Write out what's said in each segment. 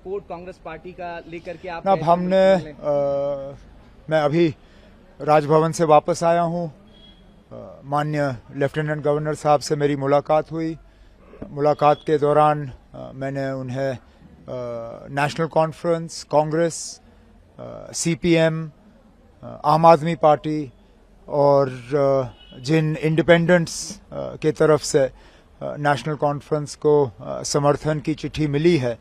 Support Congress party का लेकर के आप अब मैं अभी राजभवन से वापस आया हूँ। माननीय लेफ्टिनेंट गवर्नर साहब से मेरी मुलाकात हुई। मुलाकात के दौरान मैंने उन्हें नेशनल कॉन्फ्रेंस, कांग्रेस, सीपीएम, आम आदमी पार्टी और जिन इंडिपेंडेंट्स के तरफ से नेशनल कॉन्फ्रेंस को समर्थन की चिट्ठी मिली है,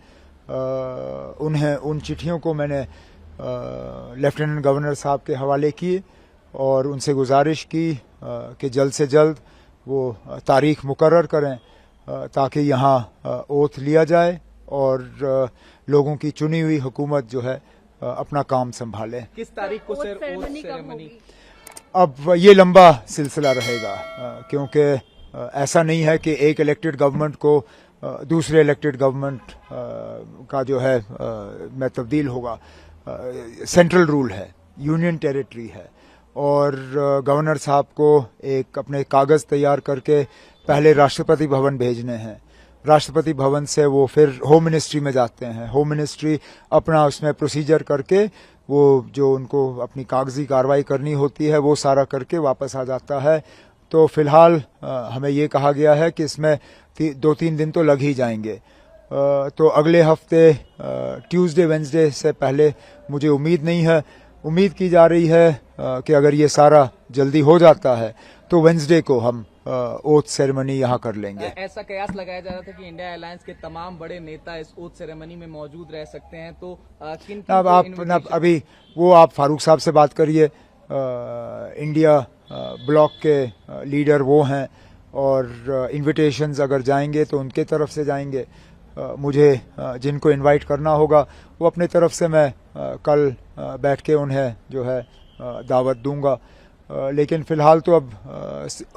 उन्हें उन चिट्ठियों को मैंने लेफ्टिनेंट गवर्नर साहब के हवाले किए और उनसे गुजारिश की कि जल्द से जल्द वो तारीख मुकर्रर करें ताकि यहाँ ओथ लिया जाए और लोगों की चुनी हुई हुकूमत जो है अपना काम संभाले। किस तारीख को सर ओथ सेरेमनी? अब ये लंबा सिलसिला रहेगा क्योंकि ऐसा नहीं है कि एक इलेक्टेड गवर्नमेंट को दूसरे इलेक्टेड गवर्नमेंट का जो है में तब्दील होगा। सेंट्रल रूल है, यूनियन टेरिटरी है और गवर्नर साहब को एक अपने कागज तैयार करके पहले राष्ट्रपति भवन भेजने हैं। राष्ट्रपति भवन से वो फिर होम मिनिस्ट्री में जाते हैं। होम मिनिस्ट्री अपना उसमें प्रोसीजर करके वो जो उनको अपनी कागजी कार्रवाई करनी होती है वो सारा करके वापस आ जाता है। तो फिलहाल हमें ये कहा गया है कि इसमें 2-3 दिन तो लग ही जाएंगे। तो अगले हफ्ते ट्यूसडे वेंसडे से पहले मुझे उम्मीद नहीं है। उम्मीद की जा रही है कि अगर ये सारा जल्दी हो जाता है तो वेंसडे को हम ओथ सेरेमनी यहाँ कर लेंगे। ऐसा कयास लगाया जा रहा था कि इंडिया अलायंस के तमाम बड़े नेता इस ओथ सेरेमनी में मौजूद रह सकते हैं, तो किन अब आप अभी वो आप फारूक साहब से बात करिए। इंडिया ब्लॉक के लीडर वो हैं और इन्विटेशंस अगर जाएंगे तो उनके तरफ से जाएंगे। मुझे जिनको इनवाइट करना होगा वो अपने तरफ से मैं कल बैठ के उन्हें जो है दावत दूंगा। लेकिन फिलहाल तो अब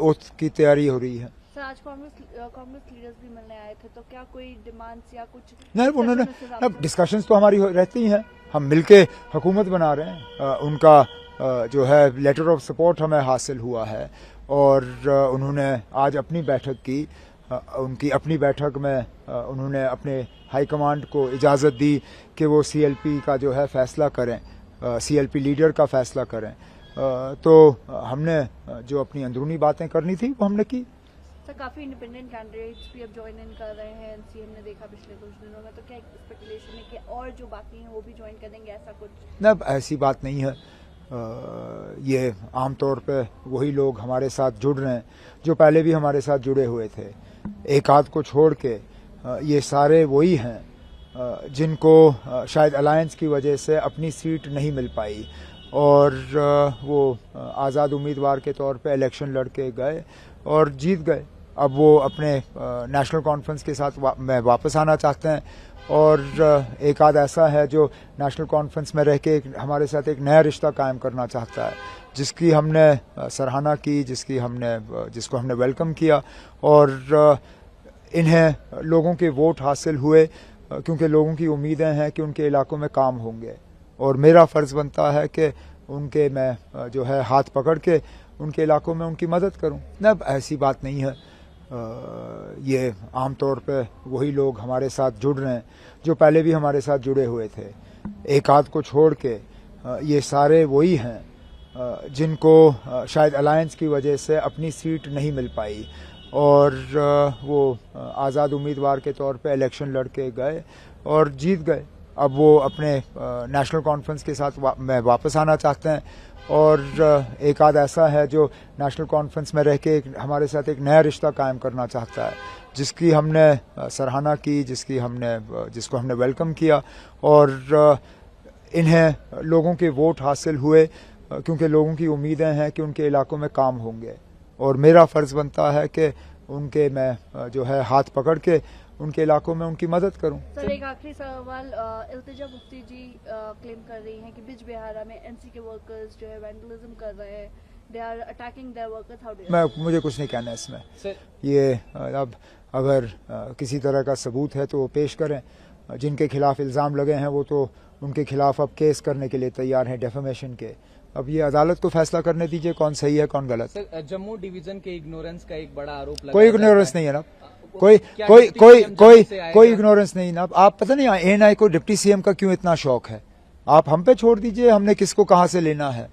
ओथ की तैयारी हो रही है। सर, आज कांग्रेस लीडर्स भी मिलने आए थे, तो क्या कोई डिमांड्स या कुछ नहीं? उन्होंने अब डिस्कशंस तो हमारी रहती हैं, हम मिलके हुकूमत बना रहे हैं। उनका जो है लेटर ऑफ सपोर्ट हमें हासिल हुआ है और उन्होंने आज अपनी बैठक की। उनकी अपनी बैठक में उन्होंने अपने हाईकमांड को इजाज़त दी कि वो सीएलपी का जो है फैसला करें, सीएलपी लीडर का फैसला करें। तो हमने जो अपनी अंदरूनी बातें करनी थी वो हमने की। सर, काफी इंडिपेंडेंट कैंडिडेट्स भी अब ज्वाइन इन कर रहे हैं एनसीएम ने देखा पिछले कुछ दिनों में, तो क्या स्पेकुलेशन है कि और जो बाकी हैं वो भी ज्वाइन कर देंगे, ऐसा कुछ? न, ऐसी बात नहीं है। ये आमतौर पे वही लोग हमारे साथ जुड़ रहे हैं जो पहले भी हमारे साथ जुड़े हुए थे। एक आध को छोड़ के ये सारे वही हैं जिनको शायद अलायंस की वजह से अपनी सीट नहीं मिल पाई और वो आज़ाद उम्मीदवार के तौर पे इलेक्शन लड़ के गए और जीत गए। अब वो अपने नेशनल कॉन्फ्रेंस के साथ में वापस आना चाहते हैं और एक आध ऐसा है जो नेशनल कॉन्फ्रेंस में रह के हमारे साथ एक नया रिश्ता कायम करना चाहता है, जिसकी हमने सराहना की, जिसको हमने वेलकम किया और इन्हें लोगों के वोट हासिल हुए क्योंकि लोगों की उम्मीदें हैं कि उनके इलाकों में काम होंगे और मेरा फ़र्ज़ बनता है कि उनके मैं जो है हाथ पकड़ के उनके इलाकों में उनकी मदद करूं। न, ऐसी बात नहीं है। ये आमतौर पे वही लोग हमारे साथ जुड़ रहे हैं जो पहले भी हमारे साथ जुड़े हुए थे। एक आध को छोड़ के ये सारे वही हैं जिनको शायद अलायंस की वजह से अपनी सीट नहीं मिल पाई और वो आज़ाद उम्मीदवार के तौर पे इलेक्शन लड़ के गए और जीत गए। अब वो अपने नेशनल कॉन्फ्रेंस के साथ में वापस आना चाहते हैं और एक आध ऐसा है जो नेशनल कॉन्फ्रेंस में रह के हमारे साथ एक नया रिश्ता कायम करना चाहता है, जिसकी हमने सराहना की, जिसको हमने वेलकम किया और इन्हें लोगों के वोट हासिल हुए क्योंकि लोगों की उम्मीदें हैं कि उनके इलाकों में काम होंगे और मेरा फ़र्ज़ बनता है कि उनके मैं जो है हाथ पकड़ के उनके इलाकों में उनकी मदद करूं। सर, एक आखिरी सवाल। इल्तिजा मुफ्ती जी क्लेम कर रही हैं कि बिज बिहारा में एनसी के वर्कर्स जो है वैंडलिज्म कर रहे हैं, they are attacking their workers. How do you? मुझे कुछ नहीं कहना इसमें। ये अब अगर किसी तरह का सबूत है तो वो पेश करें। जिनके खिलाफ इल्ज़ाम लगे हैं वो तो उनके खिलाफ अब केस करने के लिए तैयार हैं, डेफेमेशन के। अब ये अदालत को फैसला करने दीजिए कौन सही है कौन गलत। सर, जम्मू डिवीजन के इग्नोरेंस का एक बड़ा आरोप लगा। कोई इग्नोरेंस नहीं है ना। कोई क्या कोई डिप्टी कोई सीएम कोई जब से आएगा? कोई इग्नोरेंस नहीं ना। आप पता नहीं एएनआई को डिप्टी सीएम का क्यों इतना शौक है? आप हम पे छोड़ दीजिए, हमने किसको कहां से लेना है।